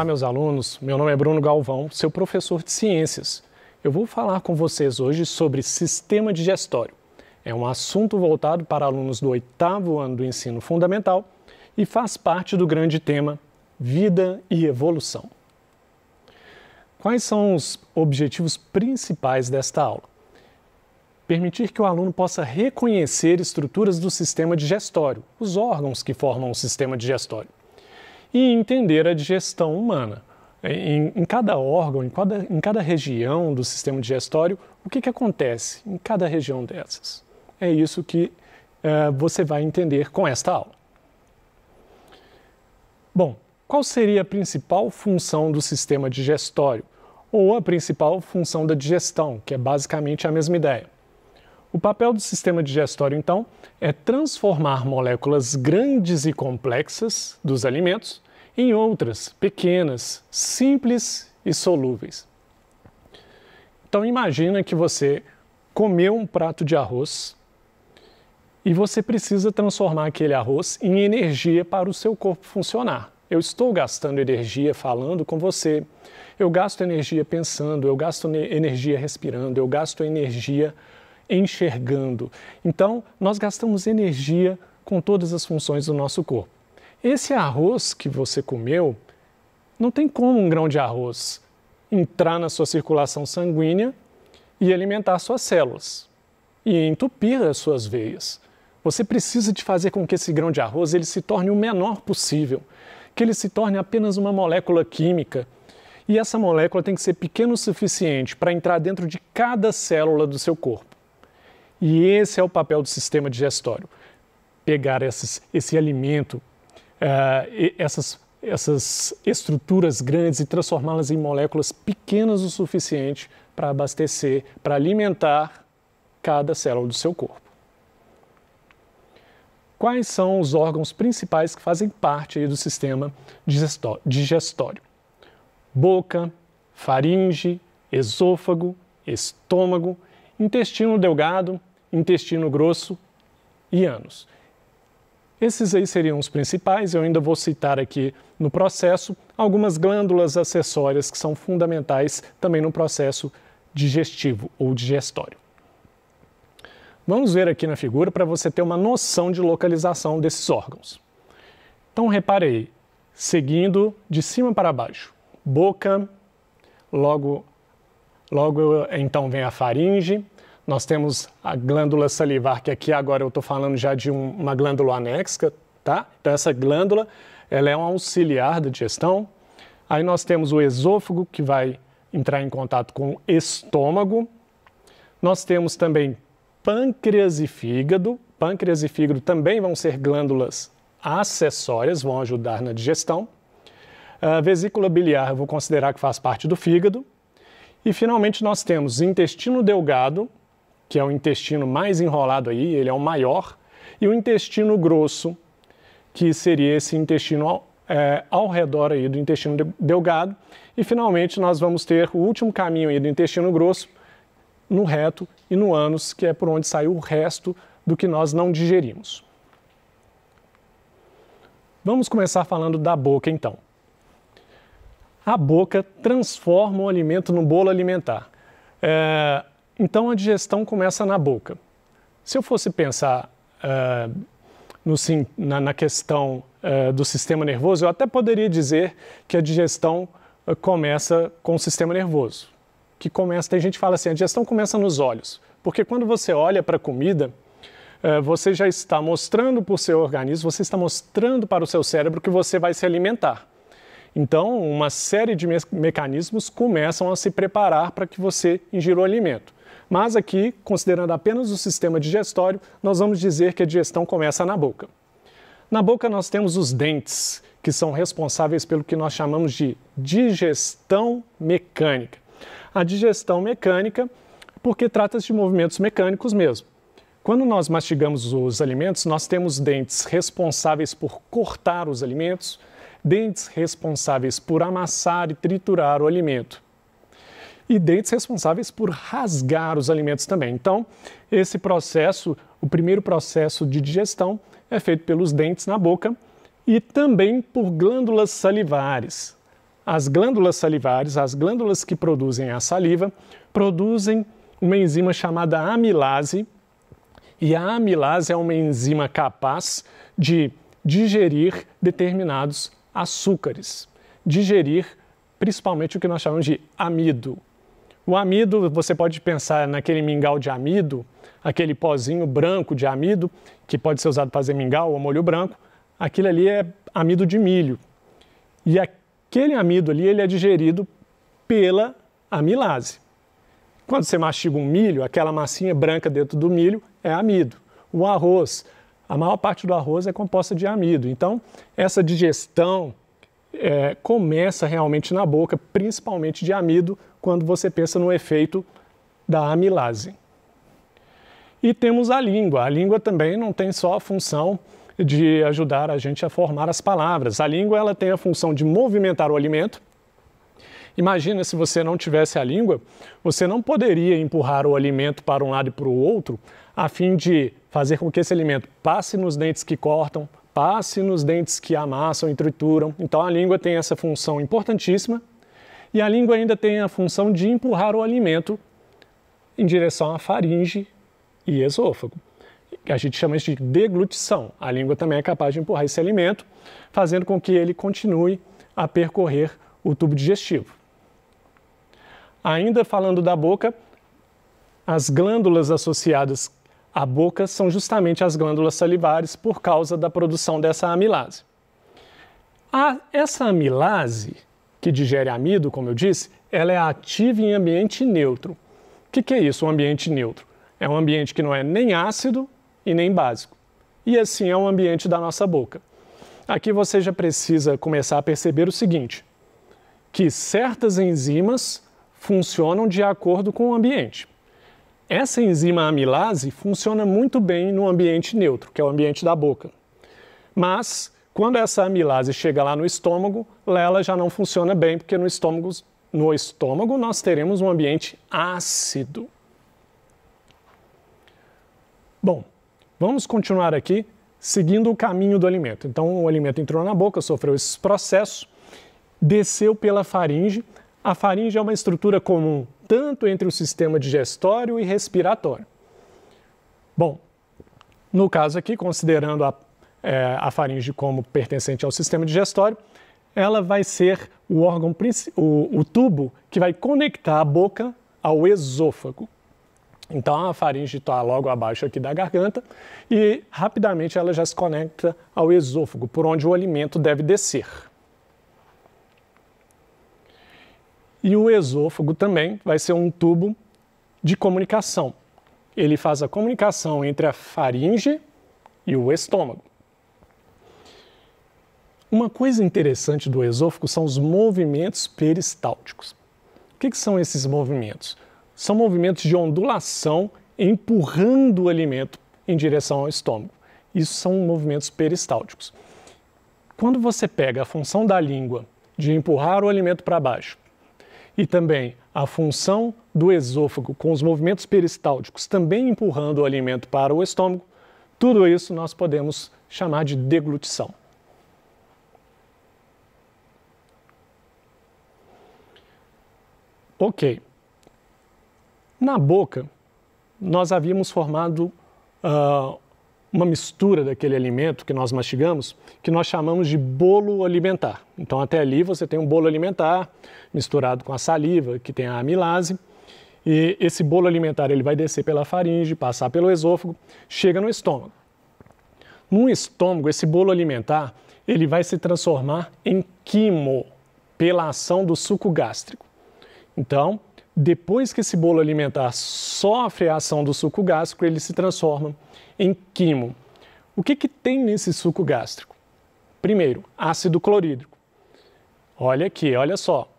Olá, meus alunos. Meu nome é Bruno Galvão, seu professor de ciências. Eu vou falar com vocês hoje sobre sistema digestório. É um assunto voltado para alunos do 8º ano do ensino fundamental e faz parte do grande tema Vida e Evolução. Quais são os objetivos principais desta aula? Permitir que o aluno possa reconhecer estruturas do sistema digestório, os órgãos que formam o sistema digestório, e entender a digestão humana. Em cada órgão, em cada região do sistema digestório, o que acontece em cada região dessas? É isso que você vai entender com esta aula. Bom, qual seria a principal função do sistema digestório? Ou a principal função da digestão, que é basicamente a mesma ideia. O papel do sistema digestório, então, é transformar moléculas grandes e complexas dos alimentos em outras, pequenas, simples e solúveis. Então, imagina que você comeu um prato de arroz e você precisa transformar aquele arroz em energia para o seu corpo funcionar. Eu estou gastando energia falando com você, eu gasto energia pensando, eu gasto energia respirando, eu gasto energia enxergando. Então, nós gastamos energia com todas as funções do nosso corpo. Esse arroz que você comeu, não tem como um grão de arroz entrar na sua circulação sanguínea e alimentar suas células e entupir as suas veias. Você precisa de fazer com que esse grão de arroz ele se torne o menor possível, que ele se torne apenas uma molécula química. E essa molécula tem que ser pequena o suficiente para entrar dentro de cada célula do seu corpo. E esse é o papel do sistema digestório. Pegar esse alimento, essas estruturas grandes e transformá-las em moléculas pequenas o suficiente para abastecer, para alimentar cada célula do seu corpo. Quais são os órgãos principais que fazem parte aí do sistema digestório? Boca, faringe, esôfago, estômago, intestino delgado, intestino grosso e ânus. Esses aí seriam os principais. Eu ainda vou citar aqui no processo algumas glândulas acessórias que são fundamentais também no processo digestivo ou digestório. Vamos ver aqui na figura para você ter uma noção de localização desses órgãos. Então repare aí, seguindo de cima para baixo. Boca, logo então vem a faringe, nós temos a glândula salivar, que aqui agora eu estou falando já de uma glândula anexa, tá? Então essa glândula, ela é um auxiliar da digestão. Aí nós temos o esôfago, que vai entrar em contato com o estômago. Nós temos também pâncreas e fígado. Pâncreas e fígado também vão ser glândulas acessórias, vão ajudar na digestão. A vesícula biliar eu vou considerar que faz parte do fígado. E finalmente nós temos intestino delgado, que é o intestino mais enrolado aí, ele é o maior, e o intestino grosso, que seria esse intestino ao redor aí do intestino delgado. E finalmente nós vamos ter o último caminho aí do intestino grosso, no reto e no ânus, que é por onde sai o resto do que nós não digerimos. Vamos começar falando da boca então. A boca transforma o alimento no bolo alimentar. Então a digestão começa na boca. Se eu fosse pensar na questão do sistema nervoso, eu até poderia dizer que a digestão começa com o sistema nervoso. Tem gente que fala assim, a digestão começa nos olhos. Porque quando você olha para a comida, você já está mostrando para o seu organismo, você está mostrando para o seu cérebro que você vai se alimentar. Então, uma série de mecanismos começam a se preparar para que você ingira o alimento. Mas aqui, considerando apenas o sistema digestório, nós vamos dizer que a digestão começa na boca. Na boca nós temos os dentes, que são responsáveis pelo que nós chamamos de digestão mecânica. A digestão mecânica, porque trata-se de movimentos mecânicos mesmo. Quando nós mastigamos os alimentos, nós temos dentes responsáveis por cortar os alimentos, dentes responsáveis por amassar e triturar o alimento. E dentes responsáveis por rasgar os alimentos também. Então, esse processo, o primeiro processo de digestão, é feito pelos dentes na boca e também por glândulas salivares. as glândulas salivares, as glândulas que produzem a saliva, produzem uma enzima chamada amilase, e a amilase é uma enzima capaz de digerir determinados açúcares, digerir principalmente o que nós chamamos de amido. O amido, você pode pensar naquele mingau de amido, aquele pozinho branco de amido, que pode ser usado para fazer mingau ou molho branco, aquilo ali é amido de milho. E aquele amido ali, ele é digerido pela amilase. Quando você mastiga um milho, aquela massinha branca dentro do milho é amido. O arroz, a maior parte do arroz é composta de amido. Então, essa digestão começa realmente na boca, principalmente de amido, quando você pensa no efeito da amilase. E temos a língua. A língua também não tem só a função de ajudar a gente a formar as palavras. A língua ela tem a função de movimentar o alimento. Imagina se você não tivesse a língua, você não poderia empurrar o alimento para um lado e para o outro, a fim de fazer com que esse alimento passe nos dentes que cortam, passe nos dentes que amassam e trituram. Então a língua tem essa função importantíssima e a língua ainda tem a função de empurrar o alimento em direção à faringe e esôfago. A gente chama isso de deglutição. A língua também é capaz de empurrar esse alimento, fazendo com que ele continue a percorrer o tubo digestivo. Ainda falando da boca, as glândulas associadas à boca são justamente as glândulas salivares por causa da produção dessa amilase. Essa amilase, que digere amido, como eu disse, ela é ativa em ambiente neutro. O que é isso, um ambiente neutro? É um ambiente que não é nem ácido e nem básico. E assim é o ambiente da nossa boca. Aqui você já precisa começar a perceber o seguinte, que certas enzimas funcionam de acordo com o ambiente. Essa enzima amilase funciona muito bem no ambiente neutro, que é o ambiente da boca. Mas, quando essa amilase chega lá no estômago, ela já não funciona bem, porque no estômago nós teremos um ambiente ácido. Bom, vamos continuar aqui seguindo o caminho do alimento. Então, o alimento entrou na boca, sofreu esses processos, desceu pela faringe. A faringe é uma estrutura comum tanto entre o sistema digestório e respiratório. Bom, no caso aqui, considerando a faringe como pertencente ao sistema digestório, ela vai ser o órgão, o tubo que vai conectar a boca ao esôfago. Então a faringe está logo abaixo aqui da garganta e rapidamente ela já se conecta ao esôfago, por onde o alimento deve descer. E o esôfago também vai ser um tubo de comunicação. Ele faz a comunicação entre a faringe e o estômago. Uma coisa interessante do esôfago são os movimentos peristálticos. O que são esses movimentos? São movimentos de ondulação empurrando o alimento em direção ao estômago. Isso são movimentos peristálticos. Quando você pega a função da língua de empurrar o alimento para baixo e também a função do esôfago com os movimentos peristálticos também empurrando o alimento para o estômago, tudo isso nós podemos chamar de deglutição. Ok. Na boca, nós havíamos formado uma mistura daquele alimento que nós mastigamos, que nós chamamos de bolo alimentar. Então, até ali você tem um bolo alimentar misturado com a saliva, que tem a amilase, e esse bolo alimentar ele vai descer pela faringe, passar pelo esôfago, chega no estômago. No estômago, esse bolo alimentar ele vai se transformar em quimo pela ação do suco gástrico. Então, depois que esse bolo alimentar sofre a ação do suco gástrico, ele se transforma em quimo. O que tem nesse suco gástrico? Primeiro, ácido clorídrico. Olha aqui, olha só.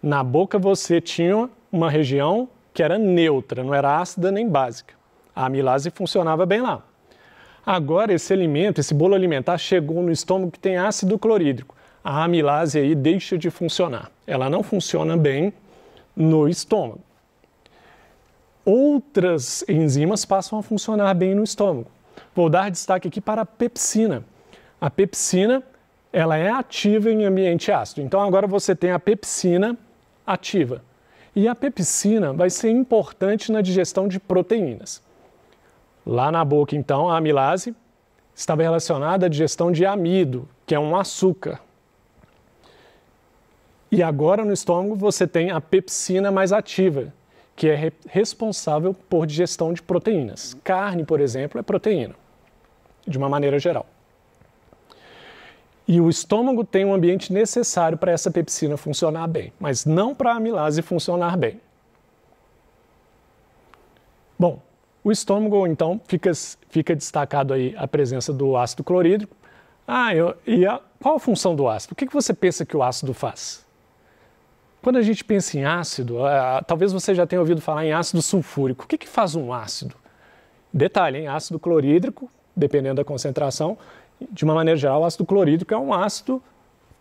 Na boca você tinha uma região que era neutra, não era ácida nem básica. A amilase funcionava bem lá. Agora esse alimento, esse bolo alimentar chegou no estômago que tem ácido clorídrico. A amilase aí deixa de funcionar. Ela não funciona bem no estômago. Outras enzimas passam a funcionar bem no estômago. Vou dar destaque aqui para a pepsina. A pepsina ela é ativa em ambiente ácido. Então agora você tem a pepsina ativa. E a pepsina vai ser importante na digestão de proteínas. Lá na boca, então, a amilase estava relacionada à digestão de amido, que é um açúcar. E agora no estômago você tem a pepsina mais ativa, que é responsável por digestão de proteínas. Carne, por exemplo, é proteína, de uma maneira geral. E o estômago tem um ambiente necessário para essa pepsina funcionar bem, mas não para a amilase funcionar bem. Bom, o estômago, então, fica destacado aí a presença do ácido clorídrico. Qual a função do ácido? O que você pensa que o ácido faz? Quando a gente pensa em ácido, talvez você já tenha ouvido falar em ácido sulfúrico. O que faz um ácido? Detalhe, hein? Ácido clorídrico, dependendo da concentração, de uma maneira geral, o ácido clorídrico é um ácido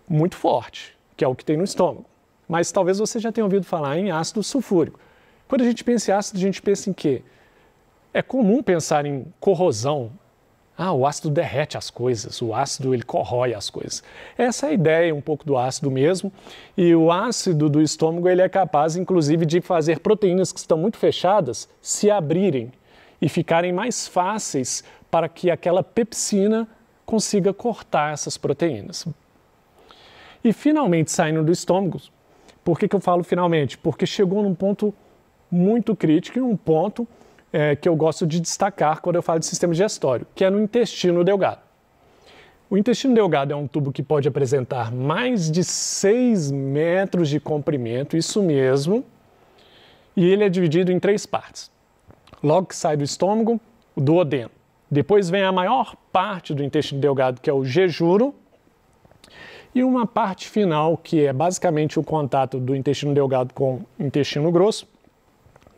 muito forte, que é o que tem no estômago. Mas talvez você já tenha ouvido falar em ácido sulfúrico. Quando a gente pensa em ácido, a gente pensa em quê? É comum pensar em corrosão. O ácido derrete as coisas, o ácido ele corrói as coisas. Essa é a ideia um pouco do ácido mesmo, e o ácido do estômago ele é capaz inclusive de fazer proteínas que estão muito fechadas se abrirem e ficarem mais fáceis para que aquela pepsina consiga cortar essas proteínas. E finalmente saindo do estômago, por que eu falo finalmente? Porque chegou num ponto muito crítico e um ponto que eu gosto de destacar quando eu falo de sistema digestório, que é no intestino delgado. O intestino delgado é um tubo que pode apresentar mais de 6 metros de comprimento, isso mesmo, e ele é dividido em 3 partes. Logo que sai do estômago, o duodeno. Depois vem a maior parte do intestino delgado, que é o jejuro, e uma parte final, que é basicamente o contato do intestino delgado com o intestino grosso,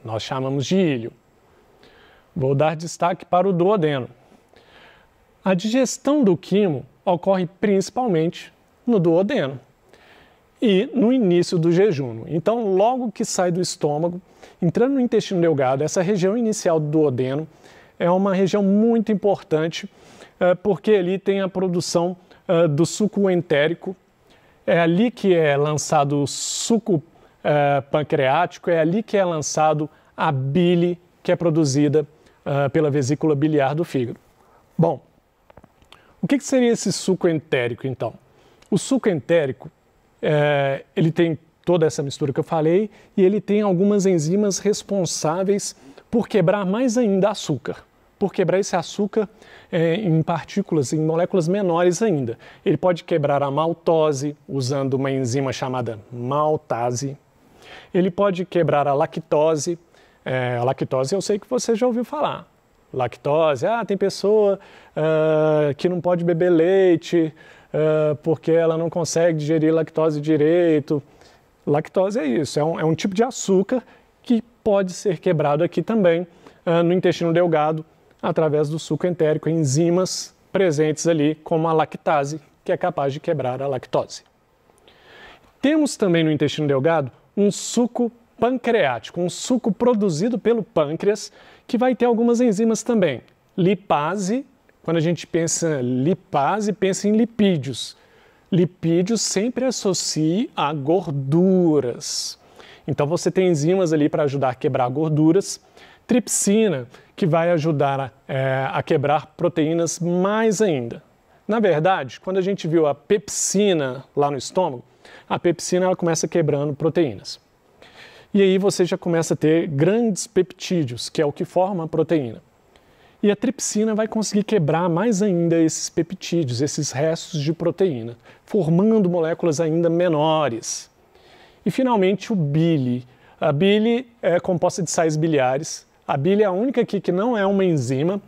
nós chamamos de íleo. Vou dar destaque para o duodeno. A digestão do quimo ocorre principalmente no duodeno e no início do jejum. Então, logo que sai do estômago, entrando no intestino delgado, essa região inicial do duodeno é uma região muito importante porque ali tem a produção do suco entérico. É ali que é lançado o suco pancreático, é ali que é lançado a bile que é produzida pela vesícula biliar do fígado. Bom, o que seria esse suco entérico, então? O suco entérico, ele tem toda essa mistura que eu falei e ele tem algumas enzimas responsáveis por quebrar mais ainda açúcar, por quebrar esse açúcar em partículas, em moléculas menores ainda. Ele pode quebrar a maltose usando uma enzima chamada maltase. Ele pode quebrar a lactose. A lactose eu sei que você já ouviu falar. Lactose, tem pessoa que não pode beber leite porque ela não consegue digerir lactose direito. Lactose é isso, é um tipo de açúcar que pode ser quebrado aqui também no intestino delgado através do suco entérico, enzimas presentes ali como a lactase, que é capaz de quebrar a lactose. Temos também no intestino delgado um suco pancreático, um suco produzido pelo pâncreas, que vai ter algumas enzimas também. Lipase, quando a gente pensa lipase, pensa em lipídios. Lipídios sempre associa a gorduras. Então você tem enzimas ali para ajudar a quebrar gorduras. Tripsina, que vai ajudar a quebrar proteínas mais ainda. Na verdade, quando a gente viu a pepsina lá no estômago, a pepsina ela começa quebrando proteínas. E aí você já começa a ter grandes peptídeos, que é o que forma a proteína. E a tripsina vai conseguir quebrar mais ainda esses peptídeos, esses restos de proteína, formando moléculas ainda menores. E finalmente o bile. A bile é composta de sais biliares. A bile é a única aqui que não é uma enzima.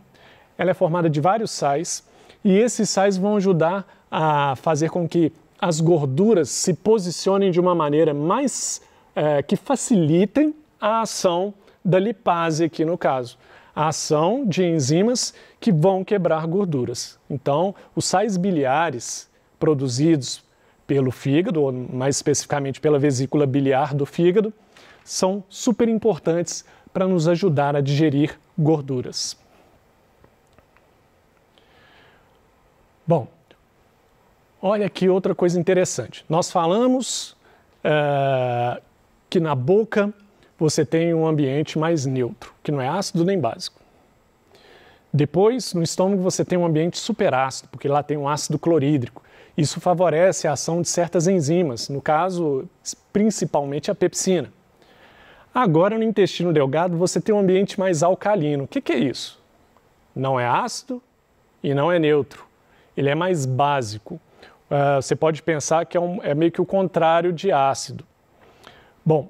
Ela é formada de vários sais. E esses sais vão ajudar a fazer com que as gorduras se posicionem de uma maneira mais que facilitem a ação da lipase aqui no caso, a ação de enzimas que vão quebrar gorduras. Então, os sais biliares produzidos pelo fígado, ou mais especificamente pela vesícula biliar do fígado, são super importantes para nos ajudar a digerir gorduras. Bom, Olha aqui outra coisa interessante. Nós falamos que na boca você tem um ambiente mais neutro, que não é ácido nem básico. Depois, no estômago, você tem um ambiente superácido, porque lá tem um ácido clorídrico. Isso favorece a ação de certas enzimas, no caso, principalmente a pepsina. Agora, no intestino delgado, você tem um ambiente mais alcalino. O que é isso? Não é ácido e não é neutro. Ele é mais básico. Você pode pensar que é meio que o contrário de ácido. Bom,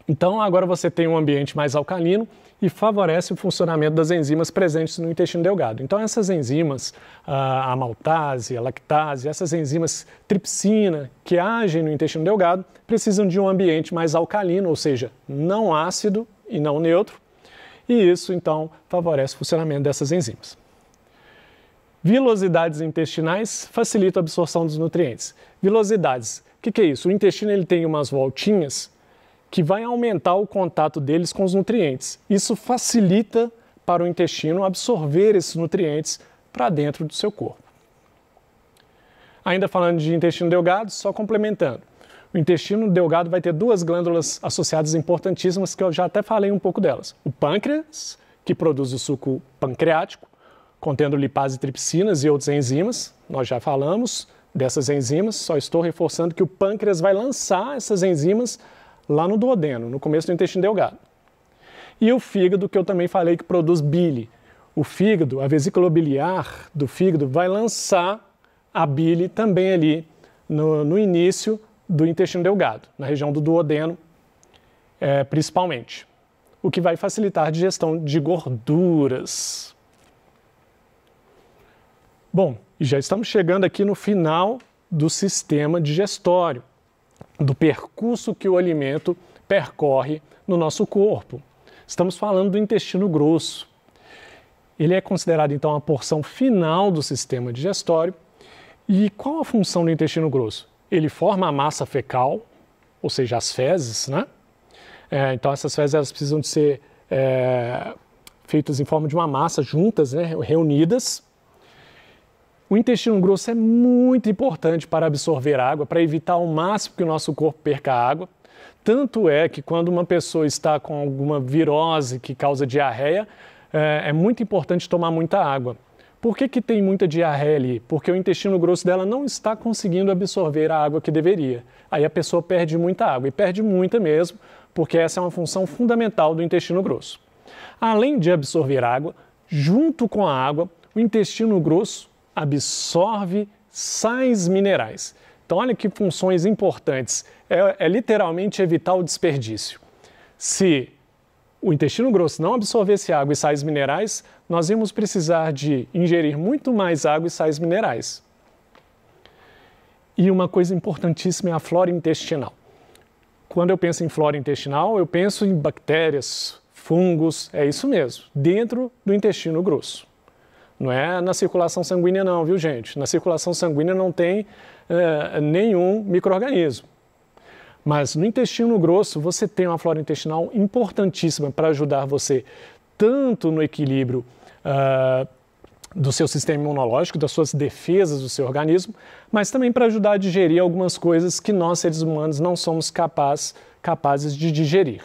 então agora você tem um ambiente mais alcalino e favorece o funcionamento das enzimas presentes no intestino delgado. Então essas enzimas, a maltase, a lactase, essas enzimas tripsina que agem no intestino delgado, precisam de um ambiente mais alcalino, ou seja, não ácido e não neutro, e isso então favorece o funcionamento dessas enzimas. Vilosidades intestinais facilitam a absorção dos nutrientes. Vilosidades, o que é isso? O intestino ele tem umas voltinhas que vai aumentar o contato deles com os nutrientes. Isso facilita para o intestino absorver esses nutrientes para dentro do seu corpo. Ainda falando de intestino delgado, só complementando. O intestino delgado vai ter duas glândulas associadas importantíssimas que eu já até falei um pouco delas. O pâncreas, que produz o suco pancreático, contendo lipase, tripsinas e outras enzimas. Nós já falamos dessas enzimas, só estou reforçando que o pâncreas vai lançar essas enzimas lá no duodeno, no começo do intestino delgado. E o fígado, que eu também falei que produz bile. O fígado, a vesícula biliar do fígado, vai lançar a bile também ali no início do intestino delgado, na região do duodeno, principalmente. O que vai facilitar a digestão de gorduras. Bom, e já estamos chegando aqui no final do sistema digestório, do percurso que o alimento percorre no nosso corpo. Estamos falando do intestino grosso. Ele é considerado, então, a porção final do sistema digestório. E qual a função do intestino grosso? Ele forma a massa fecal, ou seja, as fezes, né? Então, essas fezes elas precisam de ser feitas em forma de uma massa, juntas, né? Reunidas. O intestino grosso é muito importante para absorver água, para evitar ao máximo que o nosso corpo perca água. Tanto é que quando uma pessoa está com alguma virose que causa diarreia, é muito importante tomar muita água. Por que tem muita diarreia ali? Porque o intestino grosso dela não está conseguindo absorver a água que deveria. Aí a pessoa perde muita água, e perde muita mesmo, porque essa é uma função fundamental do intestino grosso. Além de absorver água, junto com a água, o intestino grosso absorve sais minerais. Então, olha que funções importantes. É literalmente evitar o desperdício. Se o intestino grosso não absorvesse água e sais minerais, nós íamos precisar de ingerir muito mais água e sais minerais. E uma coisa importantíssima é a flora intestinal. Quando eu penso em flora intestinal, eu penso em bactérias, fungos, é isso mesmo, dentro do intestino grosso. Não é na circulação sanguínea não, viu gente? Na circulação sanguínea não tem nenhum micro-organismo. Mas no intestino grosso você tem uma flora intestinal importantíssima para ajudar você tanto no equilíbrio do seu sistema imunológico, das suas defesas do seu organismo, mas também para ajudar a digerir algumas coisas que nós, seres humanos, não somos capazes de digerir.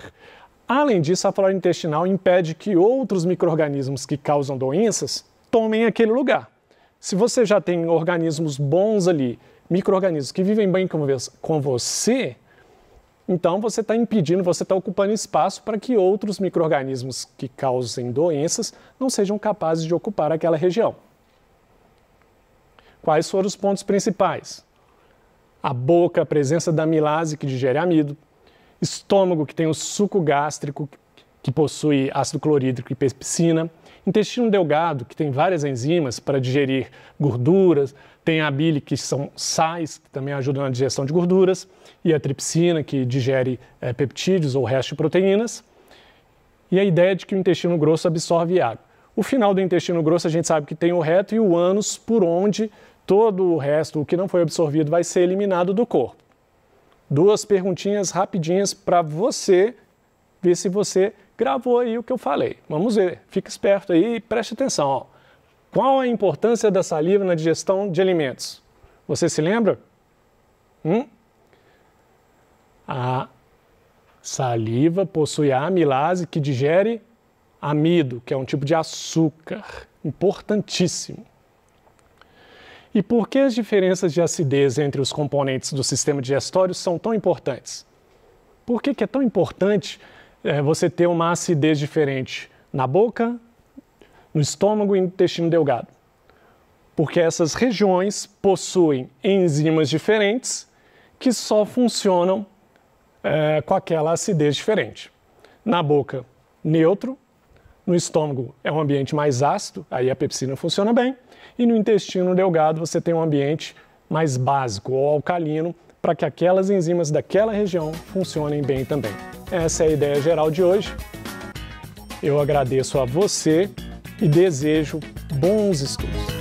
Além disso, a flora intestinal impede que outros micro-organismos que causam doenças tomem aquele lugar. Se você já tem organismos bons ali, micro-organismos que vivem bem com você, então você está impedindo, você está ocupando espaço para que outros micro-organismos que causem doenças não sejam capazes de ocupar aquela região. Quais foram os pontos principais? A boca, a presença da amilase, que digere amido. Estômago, que tem o suco gástrico, que possui ácido clorídrico e pepsina. Intestino delgado, que tem várias enzimas para digerir gorduras. Tem a bile, que são sais, que também ajudam na digestão de gorduras. E a tripsina, que digere peptídeos ou restos de proteínas. E a ideia de que o intestino grosso absorve água. O final do intestino grosso a gente sabe que tem o reto e o ânus, por onde todo o resto, o que não foi absorvido, vai ser eliminado do corpo. Duas perguntinhas rapidinhas para você ver se você gravou aí o que eu falei. Vamos ver, fica esperto aí e preste atenção. Ó. Qual a importância da saliva na digestão de alimentos? Você se lembra? A saliva possui a amilase que digere amido, que é um tipo de açúcar, importantíssimo. E por que as diferenças de acidez entre os componentes do sistema digestório são tão importantes? Por que é tão importante você ter uma acidez diferente na boca, no estômago e no intestino delgado? Porque essas regiões possuem enzimas diferentes que só funcionam com aquela acidez diferente. Na boca, neutro. No estômago é um ambiente mais ácido, aí a pepsina funciona bem. E no intestino delgado você tem um ambiente mais básico ou alcalino para que aquelas enzimas daquela região funcionem bem também. Essa é a ideia geral de hoje. Eu agradeço a você e desejo bons estudos.